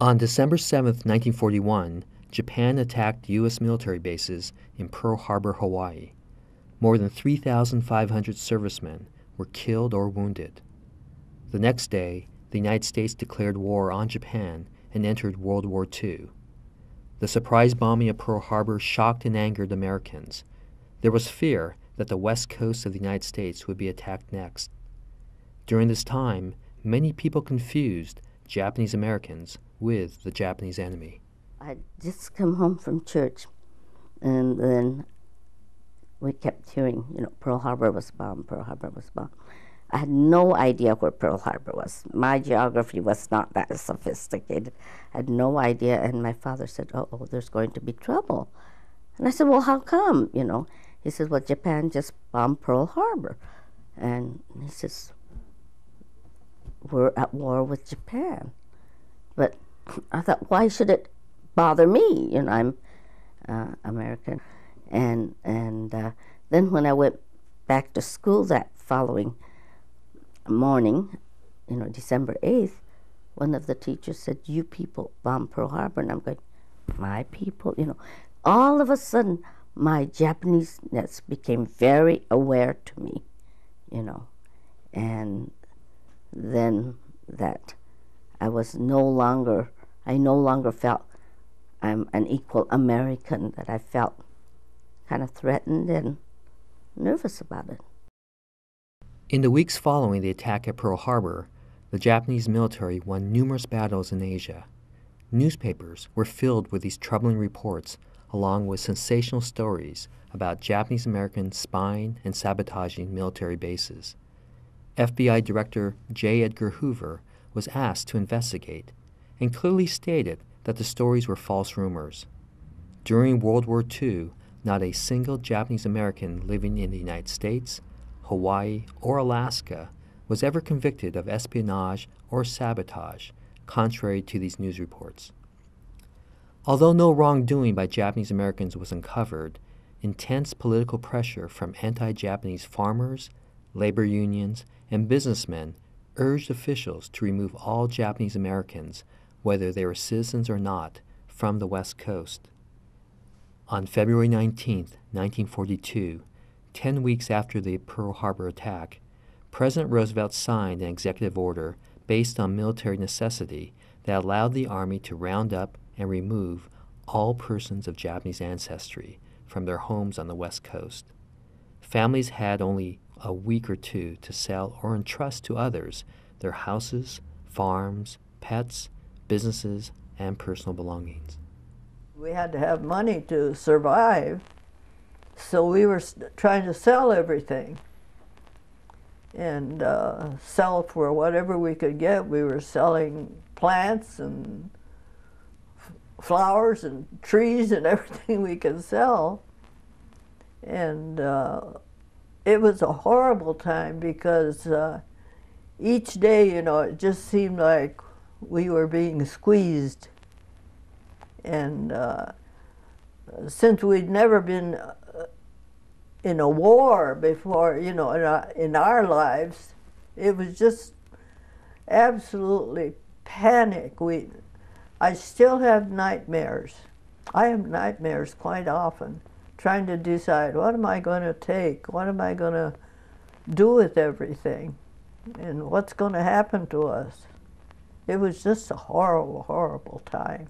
On December 7, 1941, Japan attacked U.S. military bases in Pearl Harbor, Hawaii. More than 3,500 servicemen were killed or wounded. The next day, the United States declared war on Japan and entered World War II. The surprise bombing of Pearl Harbor shocked and angered Americans. There was fear that the west coast of the United States would be attacked next. During this time, many people confused Japanese Americans with the Japanese enemy. I'd just come home from church, and then we kept hearing, Pearl Harbor was bombed, Pearl Harbor was bombed. I had no idea where Pearl Harbor was. My geography was not that sophisticated. I had no idea, and my father said, oh, there's going to be trouble. And I said, well, how come, He said, well, Japan just bombed Pearl Harbor. And he says, we're at war with Japan. But I thought, why should it bother me? I'm American. And then when I went back to school that following morning, December 8th, one of the teachers said, you people bombed Pearl Harbor. And I'm going, my people? All of a sudden, my Japanese-ness became very aware to me, and then that I no longer felt I'm an equal American, that I felt kind of threatened and nervous about it. In the weeks following the attack at Pearl Harbor, the Japanese military won numerous battles in Asia. Newspapers were filled with these troubling reports, along with sensational stories about Japanese Americans spying and sabotaging military bases. FBI Director J. Edgar Hoover was asked to investigate and clearly stated that the stories were false rumors. During World War II, not a single Japanese American living in the United States, Hawaii, or Alaska was ever convicted of espionage or sabotage, contrary to these news reports. Although no wrongdoing by Japanese Americans was uncovered, intense political pressure from anti-Japanese farmers, labor unions, and businessmen urged officials to remove all Japanese Americans, whether they were citizens or not, from the West Coast. On February 19, 1942, 10 weeks after the Pearl Harbor attack, President Roosevelt signed an executive order based on military necessity that allowed the Army to round up and remove all persons of Japanese ancestry from their homes on the West Coast. Families had only a week or two to sell or entrust to others their houses, farms, pets, businesses, and personal belongings. We had to have money to survive, so we were trying to sell everything and sell for whatever we could get. We were selling plants and flowers and trees and everything we could sell. And it was a horrible time because each day, it just seemed like we were being squeezed. And since we'd never been in a war before, in our lives, it was just absolutely panic. I still have nightmares. I have nightmares quite often, trying to decide, what am I going to take? What am I going to do with everything? And what's going to happen to us? It was just a horrible, horrible time.